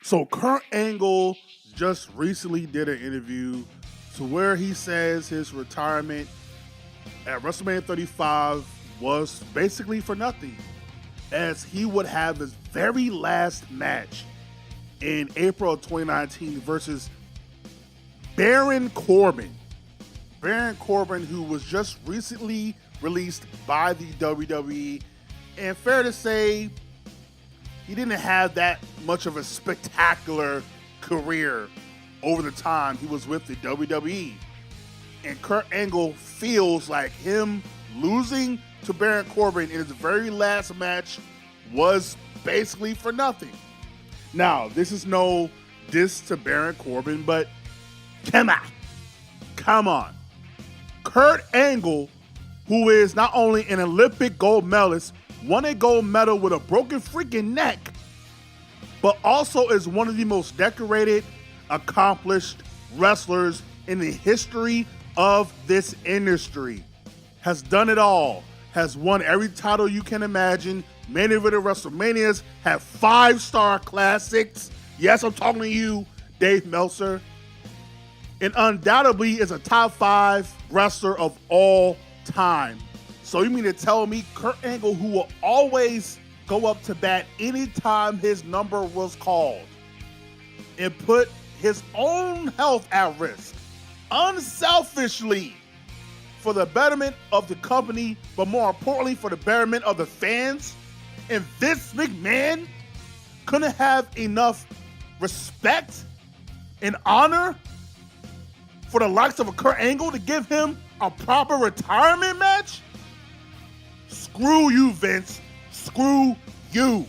So Kurt Angle just recently did an interview to where he says his retirement at WrestleMania 35 was basically for nothing, as he would have his very last match in April of 2019 versus Baron Corbin. Baron Corbin, who was just recently released by the WWE, and fair to say, he didn't have that much of a spectacular career over the time he was with the WWE. And Kurt Angle feels like him losing to Baron Corbin in his very last match was basically for nothing. Now, this is no diss to Baron Corbin, but come on. Kurt Angle, who is not only an Olympic gold medalist, won a gold medal with a broken freaking neck, but also is one of the most decorated, accomplished wrestlers in the history of this industry. Has done it all. Has won every title you can imagine. Main event of WrestleManias. Had 5-star classics. Yes, I'm talking to you, Dave Meltzer. And undoubtedly is a top 5 wrestler of all time. So you mean to tell me Kurt Angle, who will always go up to bat anytime his number was called and put his own health at risk, unselfishly, for the betterment of the company, but more importantly for the betterment of the fans, and Vince McMahon couldn't have enough respect and honor for the likes of a Kurt Angle to give him a proper retirement match? Screw you, Vince. Screw you.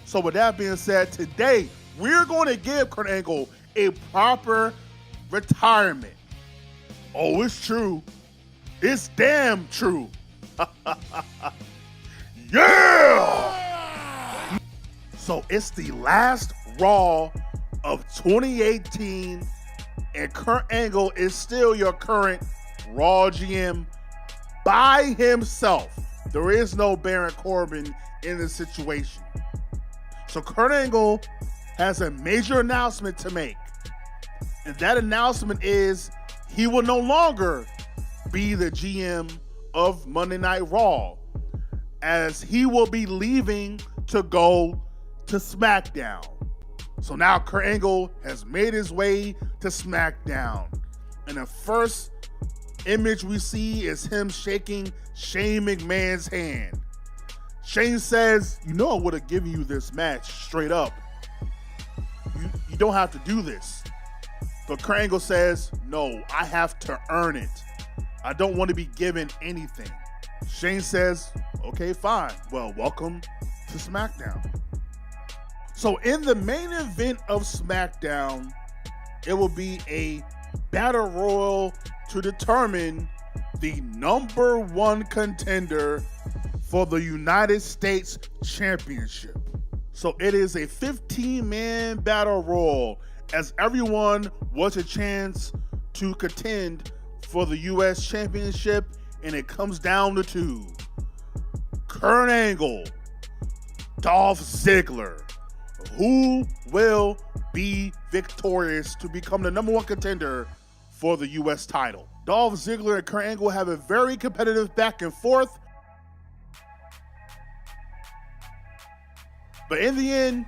So with that being said, today we're going to give Kurt Angle a proper retirement. Oh, it's true. It's damn true. Yeah! So it's the last Raw of 2018, and Kurt Angle is still your current Raw GM by himself. There is no Baron Corbin in this situation. So Kurt Angle has a major announcement to make. And that announcement is he will no longer be the GM of Monday Night Raw, as he will be leaving to go to SmackDown. So now Kurt Angle has made his way to SmackDown. And the first image we see is him shaking Shane McMahon's hand. Shane says, you know I would have given you this match straight up. You don't have to do this. But Kurt Angle says, no, I have to earn it. I don't want to be given anything. Shane says, okay, fine. Well, welcome to SmackDown. So in the main event of SmackDown, it will be a battle royal to determine the number 1 contender for the United States Championship. So it is a 15-man battle royal, as everyone wants a chance to contend for the U.S. Championship, and it comes down to 2. Kurt Angle, Dolph Ziggler. Who will be victorious to become the number 1 contender for the U.S. title? Dolph Ziggler and Kurt Angle have a very competitive back and forth. But in the end,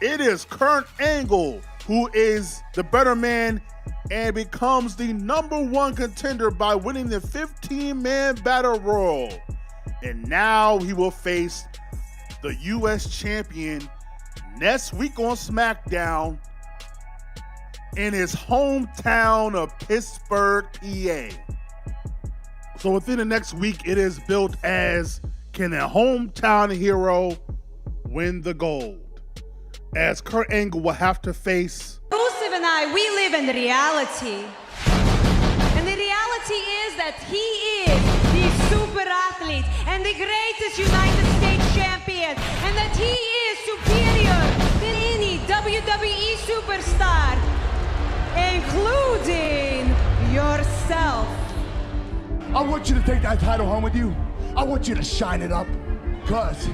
it is Kurt Angle who is the better man and becomes the number 1 contender by winning the 15-man battle royal. And now he will face the U.S. champion next week on SmackDown in his hometown of Pittsburgh, PA. So within the next week, it is built as, can a hometown hero win the gold? As Kurt Angle will have to face... Rusev and I, we live in reality. And the reality is that he is the super athlete and the greatest United States champion, and that he is superior than any WWE superstar, including yourself. I want you to take that title home with you. I want you to shine it up, because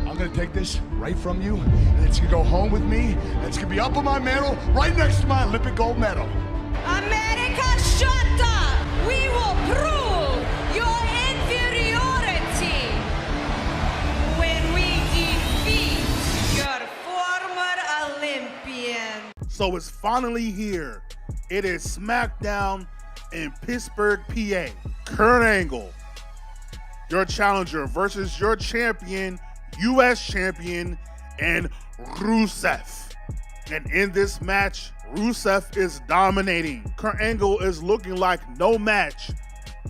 I'm gonna take this right from you, and it's gonna go home with me, and it's gonna be up on my mantle, right next to my Olympic gold medal. America, shut up! We will prove your inferiority when we defeat your former Olympian. So it's finally here. It is SmackDown in Pittsburgh, PA. Kurt Angle, your challenger, versus your champion, U.S. champion, and Rusev. And in this match, Rusev is dominating. Kurt Angle is looking like no match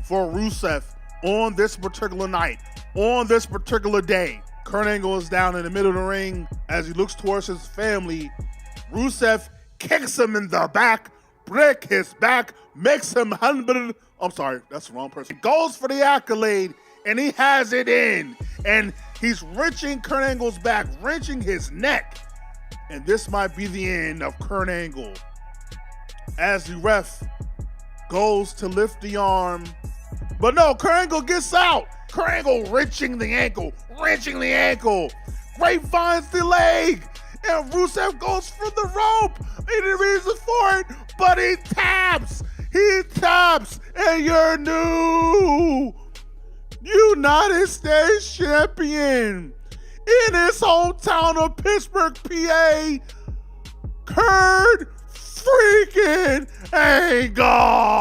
for Rusev on this particular night, on this particular day. Kurt Angle is down in the middle of the ring as he looks towards his family. Rusev kicks him in the back, break his back, makes him humble. I'm sorry, that's the wrong person. Goes for the accolade, and he has it in. And he's wrenching Kurt Angle's back, wrenching his neck. And this might be the end of Kurt Angle. As the ref goes to lift the arm. But no, Kurt Angle gets out. Kurt Angle wrenching the ankle. Grapevines the leg. And Rusev goes for the rope. He didn't reason for it, but he taps. And your new United States champion in his hometown of Pittsburgh, PA, Kurt freaking Angle.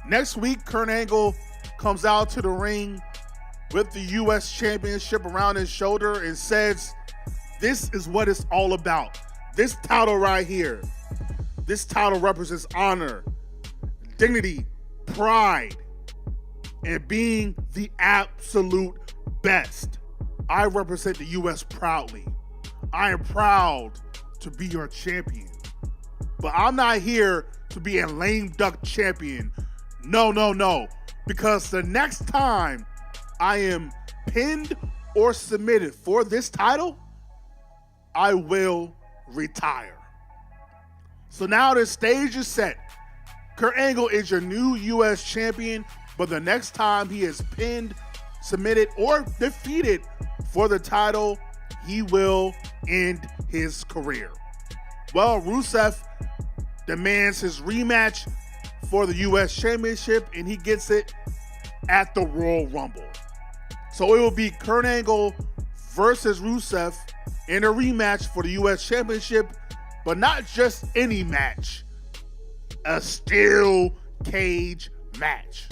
Next week, Kurt Angle comes out to the ring with the U.S. Championship around his shoulder and says, this is what it's all about. This title right here. This title represents honor, dignity, pride, and being the absolute best. I represent the U.S. proudly. I am proud to be your champion. But I'm not here to be a lame duck champion. No. Because the next time I am pinned or submitted for this title, I will retire. So now the stage is set. Kurt Angle is your new U.S. champion, but the next time he is pinned, submitted, or defeated for the title, he will end his career. Well, Rusev demands his rematch for the U.S. Championship, and he gets it at the Royal Rumble. So it will be Kurt Angle versus Rusev in a rematch for the U.S. Championship, but not just any match, a steel cage match.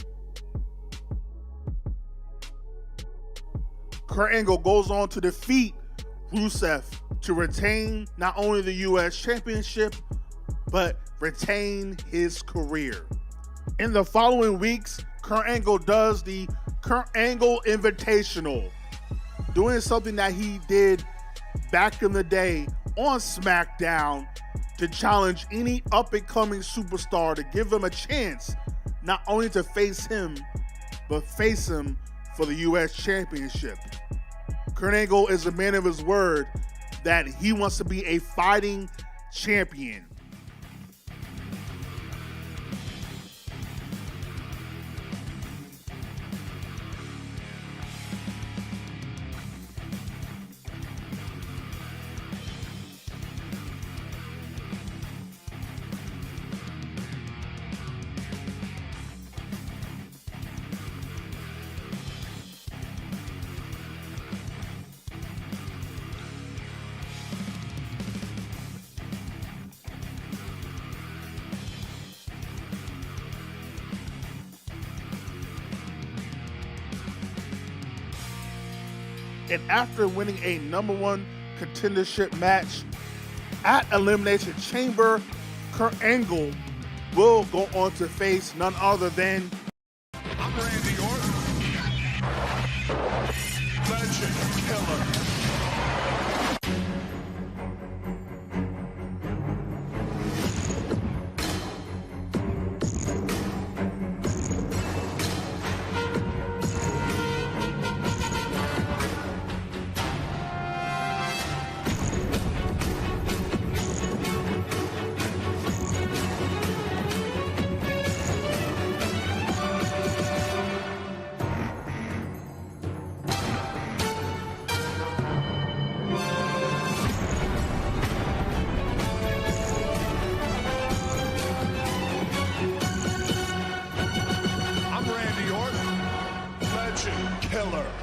Kurt Angle goes on to defeat Rusev to retain not only the U.S. Championship, but retain his career. In the following weeks, Kurt Angle does the Kurt Angle Invitational, doing something that he did back in the day on SmackDown to challenge any up-and-coming superstar, to give them a chance not only to face him, but face him for the U.S. Championship. Kurt Angle is a man of his word that he wants to be a fighting champion. And after winning a number one contendership match at Elimination Chamber, Kurt Angle will go on to face none other than I'm Randy Orton. Legend killer. killer.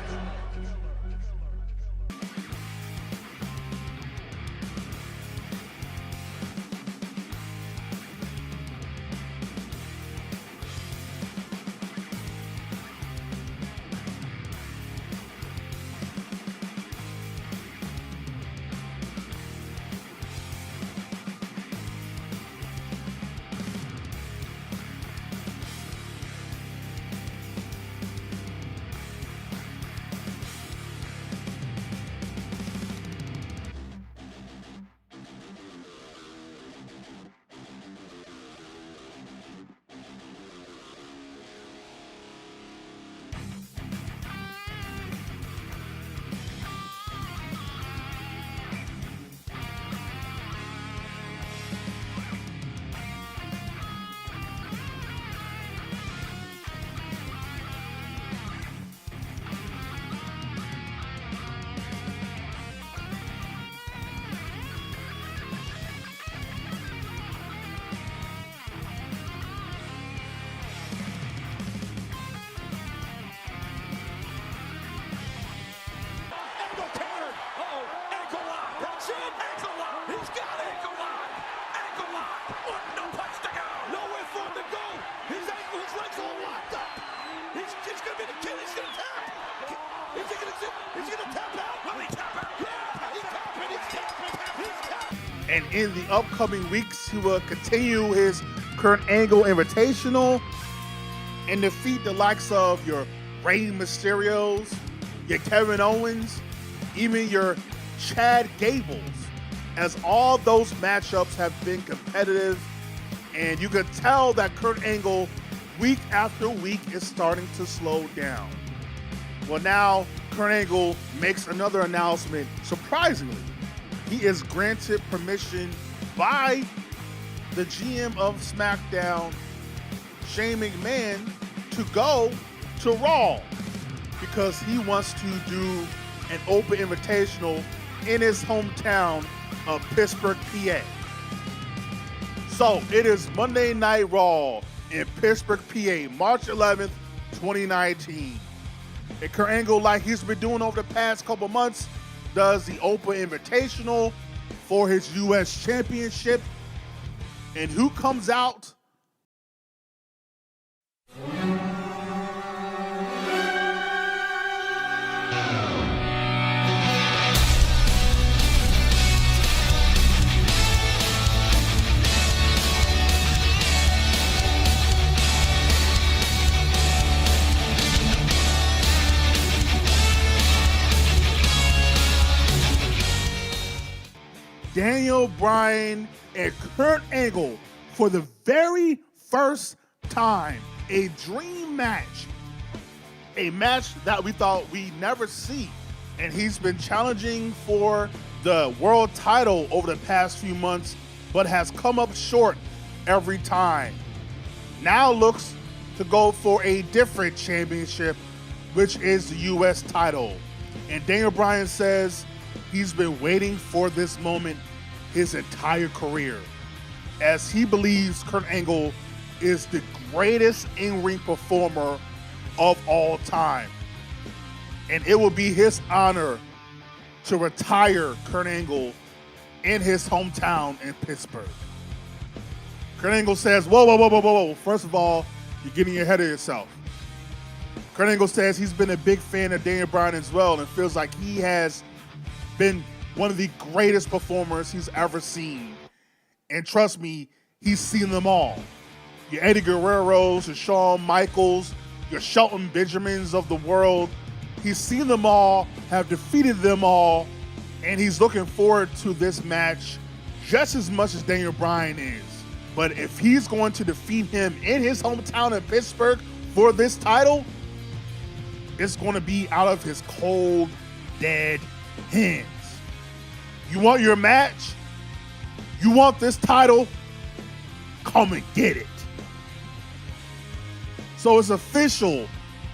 And in the upcoming weeks, he will continue his Kurt Angle Invitational and defeat the likes of your Rey Mysterios, your Kevin Owens, even your Chad Gables, as all those matchups have been competitive. And you can tell that Kurt Angle, week after week, is starting to slow down. Well, now Kurt Angle makes another announcement. Surprisingly, he is granted permission by the GM of SmackDown, Shane McMahon, to go to Raw because he wants to do an open invitational in his hometown of Pittsburgh, PA. So it is Monday Night Raw in Pittsburgh, PA, March 11th, 2019. And Kurt Angle, like he's been doing over the past couple months, does the open invitational for his U.S. Championship. And who comes out? Daniel Bryan and Kurt Angle for the very first time. A dream match. A match that we thought we'd never see. And he's been challenging for the world title over the past few months, but has come up short every time. Now looks to go for a different championship, which is the U.S. title. And Daniel Bryan says he's been waiting for this moment his entire career, as he believes Kurt Angle is the greatest in-ring performer of all time. And it will be his honor to retire Kurt Angle in his hometown in Pittsburgh. Kurt Angle says, whoa. First of all, you're getting ahead of yourself. Kurt Angle says he's been a big fan of Daniel Bryan as well and feels like he has been one of the greatest performers he's ever seen. And trust me, he's seen them all. Your Eddie Guerreros, your Shawn Michaels, your Shelton Benjamins of the world. He's seen them all, have defeated them all, and he's looking forward to this match just as much as Daniel Bryan is. But if he's going to defeat him in his hometown in Pittsburgh for this title, it's going to be out of his cold, dead hands. You want your match? You want this title? Come and get it. So it's official.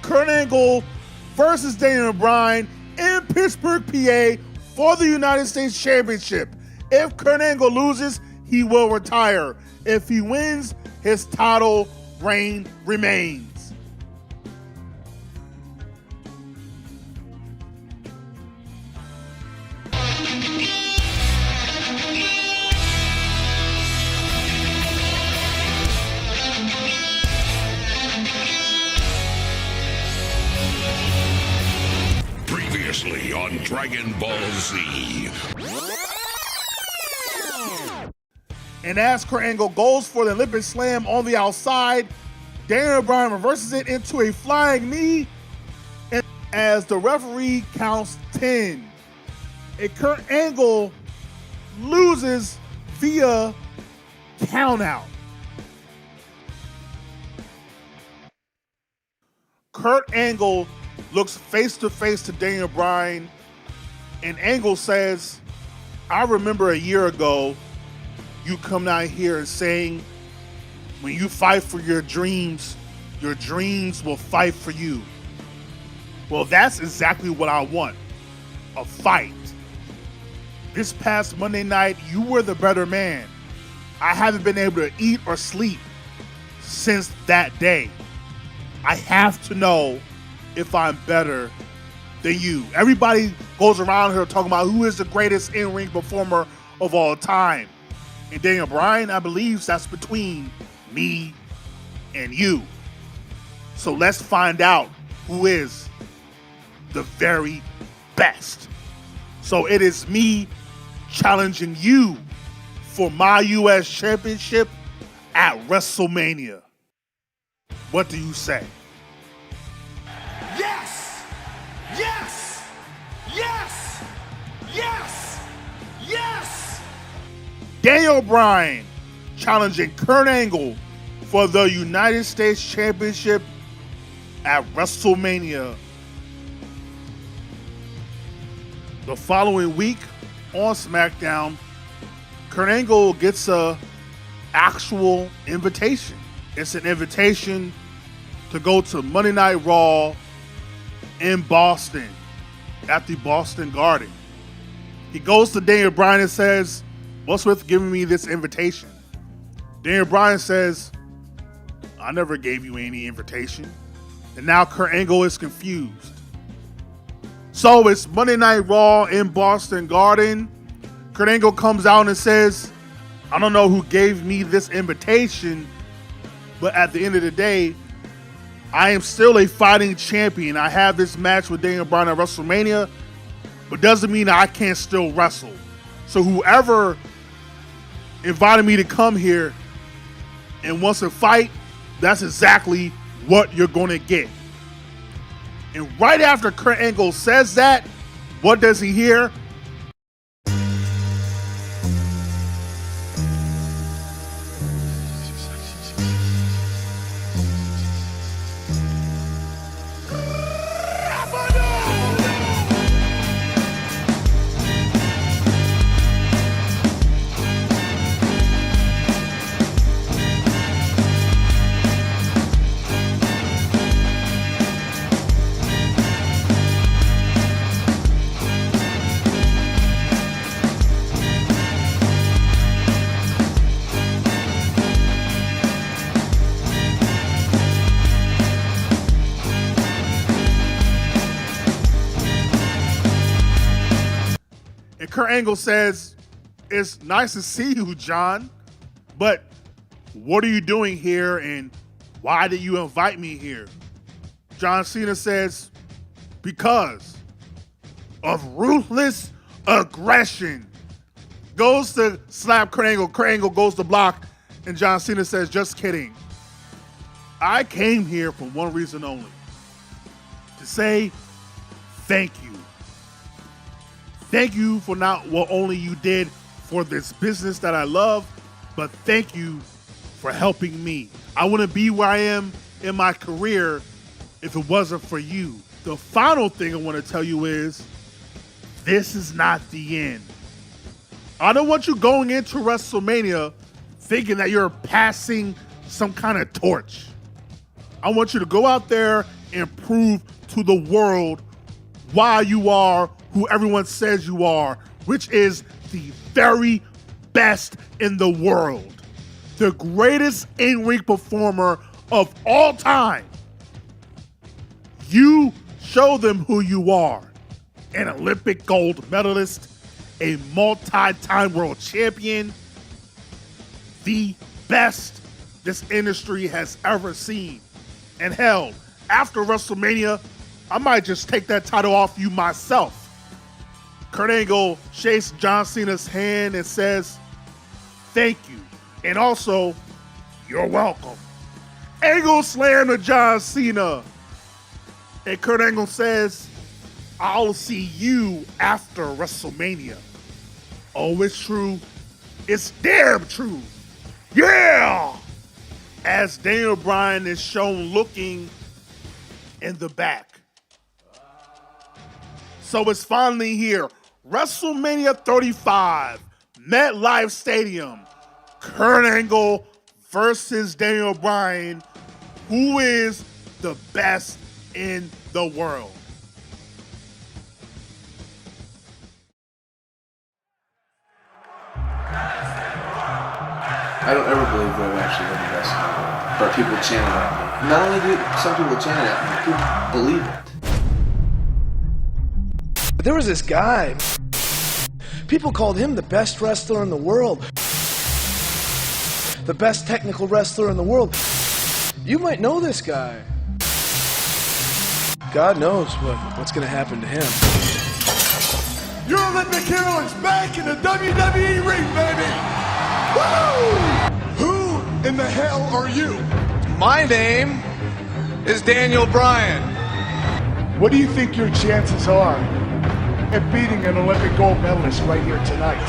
Kurt Angle versus Daniel Bryan in Pittsburgh, PA for the United States Championship. If Kurt Angle loses, he will retire. If he wins, his title reign remains. previously on Dragon Ball Z. And as Kurt Angle goes for the Olympic Slam on the outside, Daniel Bryan reverses it into a flying knee, and as the referee counts 10, and Kurt Angle loses via countout. Kurt Angle looks face to face to Daniel Bryan, and Angle says, I remember a year ago you coming out here and saying, when you fight for your dreams will fight for you. Well, that's exactly what I want, a fight. This past Monday night, you were the better man. I haven't been able to eat or sleep since that day. I have to know if I'm better than you. Everybody goes around here talking about who is the greatest in-ring performer of all time. And Daniel Bryan, I believe that's between me and you. So let's find out who is the very best. So it is me challenging you for my U.S. Championship at WrestleMania. What do you say? Yes! Yes! Yes! Yes! Yes! Daniel Bryan challenging Kurt Angle for the United States Championship at WrestleMania. The following week on SmackDown, Kurt Angle gets a actual invitation. It's an invitation to go to Monday Night Raw in Boston at the Boston Garden. He goes to Daniel Bryan and says, what's with giving me this invitation? Daniel Bryan says, I never gave you any invitation. And now Kurt Angle is confused. So it's Monday Night Raw in Boston Garden. Kurt Angle comes out and says, I don't know who gave me this invitation, but at the end of the day, I am still a fighting champion. I have this match with Daniel Bryan at WrestleMania, but doesn't mean that I can't still wrestle. So whoever invited me to come here and wants to fight, that's exactly what you're going to get. And right after Kurt Angle says that, what does he hear? And Kurt Angle says, it's nice to see you, John, but what are you doing here and why did you invite me here? John Cena says, because of ruthless aggression. Goes to slap Kurt Angle goes to block, and John Cena says, just kidding. I came here for one reason only, to say thank you. Thank you for not what only you did for this business that I love, but thank you for helping me. I wouldn't be where I am in my career if it wasn't for you. The final thing I want to tell you is, this is not the end. I don't want you going into WrestleMania thinking that you're passing some kind of torch. I want you to go out there and prove to the world why you are who everyone says you are, which is the very best in the world. The greatest in-ring performer of all time. You show them who you are. An Olympic gold medalist, a multi-time world champion, the best this industry has ever seen. And hell, after WrestleMania, I might just take that title off you myself. Kurt Angle shakes John Cena's hand and says, thank you. And also, you're welcome. Angle slam to John Cena. And Kurt Angle says, I'll see you after WrestleMania. Oh, it's true. It's damn true. Yeah! As Daniel Bryan is shown looking in the back. So it's finally here. WrestleMania 35, MetLife Stadium. Kurt Angle versus Daniel Bryan. Who is the best in the world? I don't ever believe that I'm actually the best in the world. But people chant it at me. Not only do some people chant it at me, people believe it. There was this guy. People called him the best wrestler in the world. The best technical wrestler in the world. You might know this guy. God knows what's going to happen to him. Your Olympic hero is back in the WWE ring, baby! Woo! Who in the hell are you? My name is Daniel Bryan. What do you think your chances are at beating an Olympic gold medalist right here tonight?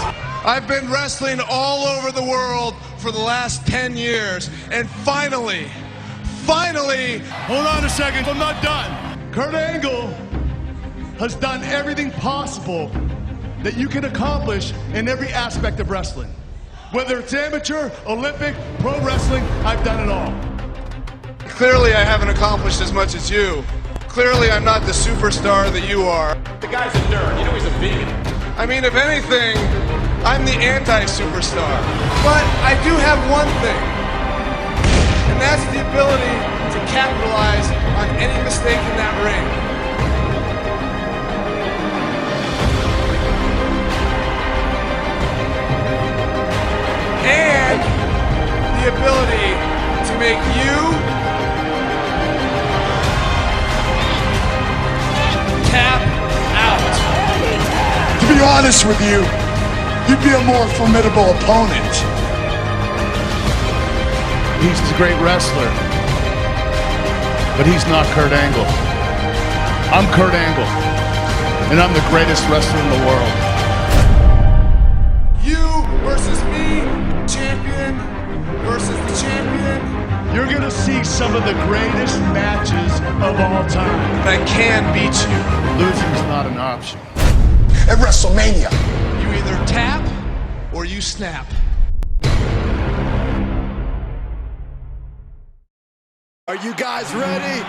I've been wrestling all over the world for the last 10 years, and finally, Hold on a second, I'm not done. Kurt Angle has done everything possible that you can accomplish in every aspect of wrestling. Whether it's amateur, Olympic, pro wrestling, I've done it all. clearly I haven't accomplished as much as you. Clearly I'm not the superstar that you are. The guy's a nerd, you know he's a vegan. I mean, if anything, I'm the anti-superstar. But I do have one thing, and that's the ability to capitalize on any mistake in that ring. And the ability to make you tap out. To be honest with you, you'd be a more formidable opponent. He's a great wrestler, but he's not Kurt Angle. I'm Kurt Angle, and I'm the greatest wrestler in the world. You versus me, champion versus the champion. You're gonna see some of the greatest matches of all time. I can beat you. Losing's not an option. At WrestleMania. You either tap or you snap. Are you guys ready?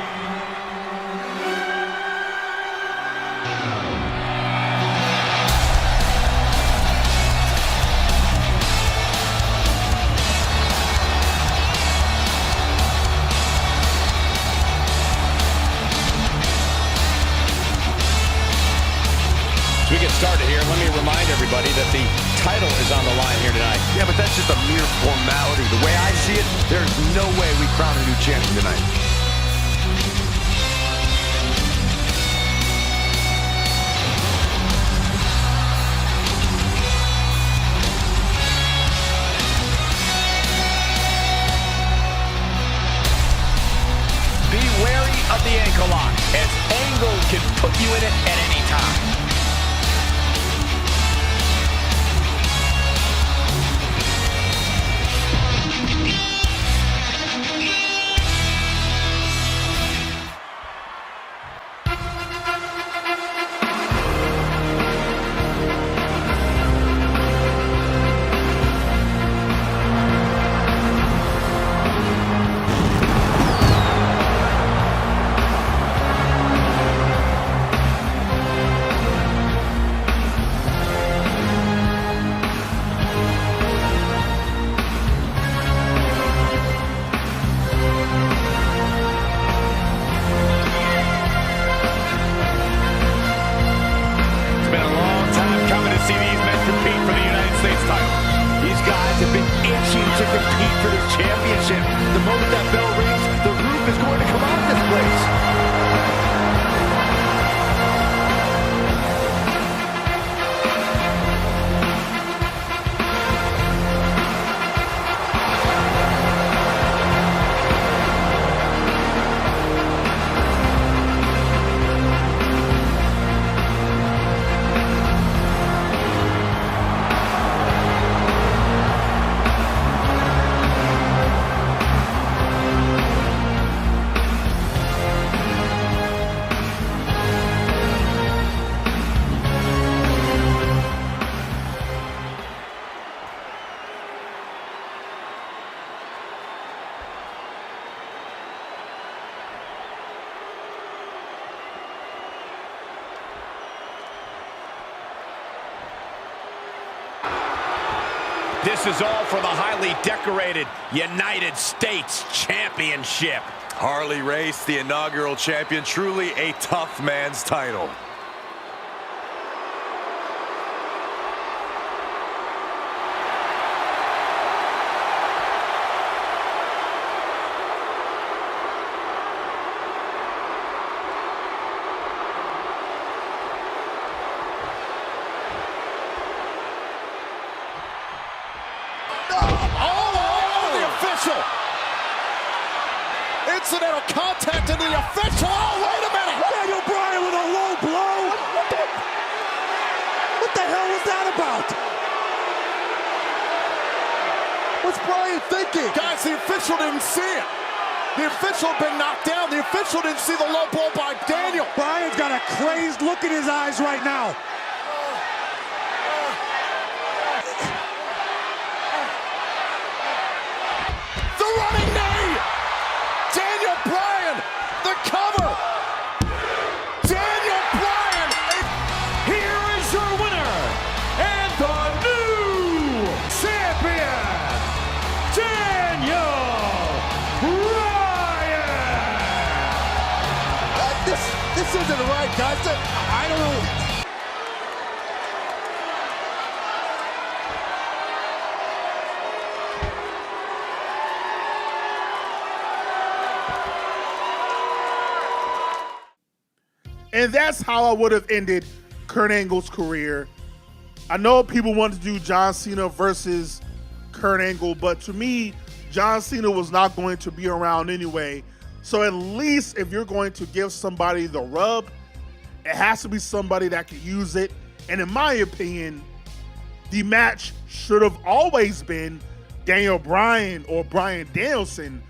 As we get started here, let me remind everybody that the title is on the line here tonight. Yeah, but that's just a mere formality. The way I see it, there's no way we crown a new champion tonight. Be wary of the ankle lock, as Angle can put you in it at any time. The moment that bell rings, the roof is going to come off this place. This is all for the highly decorated United States Championship. Harley Race, the inaugural champion, truly a tough man's title. Incidental contact in the official. Oh, wait a minute. Daniel Bryan with a low blow. What the hell was that about? What's Bryan thinking? Guys, the official didn't see it. The official had been knocked down. The official didn't see the low blow by Daniel. Bryan's got a crazed look in his eyes right now. The running knee. Daniel Bryan, the cover. Daniel Bryan. Here is your winner and the new champion, Daniel Bryan. This isn't right, guys. I don't know. And that's how I would have ended Kurt Angle's career. I know people want to do John Cena versus Kurt Angle, but to me, John Cena was not going to be around anyway. So at least if you're going to give somebody the rub, it has to be somebody that can use it. And in my opinion, the match should have always been Daniel Bryan or Bryan Danielson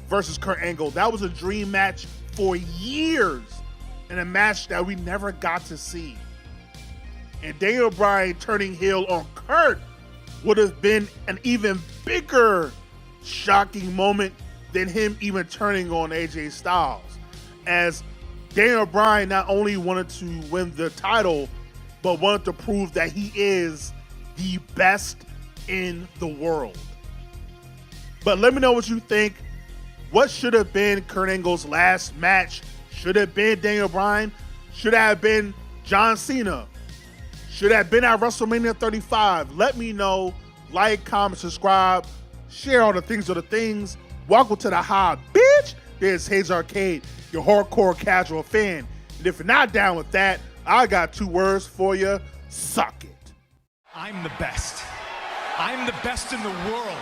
versus Kurt Angle. That was a dream match for years, and a match that we never got to see. And Daniel Bryan turning heel on Kurt would have been an even bigger shocking moment than him even turning on AJ Styles, as Daniel Bryan not only wanted to win the title, but wanted to prove that he is the best in the world. But let me know what you think. What should have been Kurt Angle's last match? Should have been Daniel Bryan? Should have been John Cena? Should have been at WrestleMania 35? Let me know. Like, comment, subscribe, share all the things of the things. Welcome to the high, bitch. There's Hayes Arcade, your hardcore casual fan. And if you're not down with that, I got 2 words for you. Suck it. I'm the best. I'm the best in the world.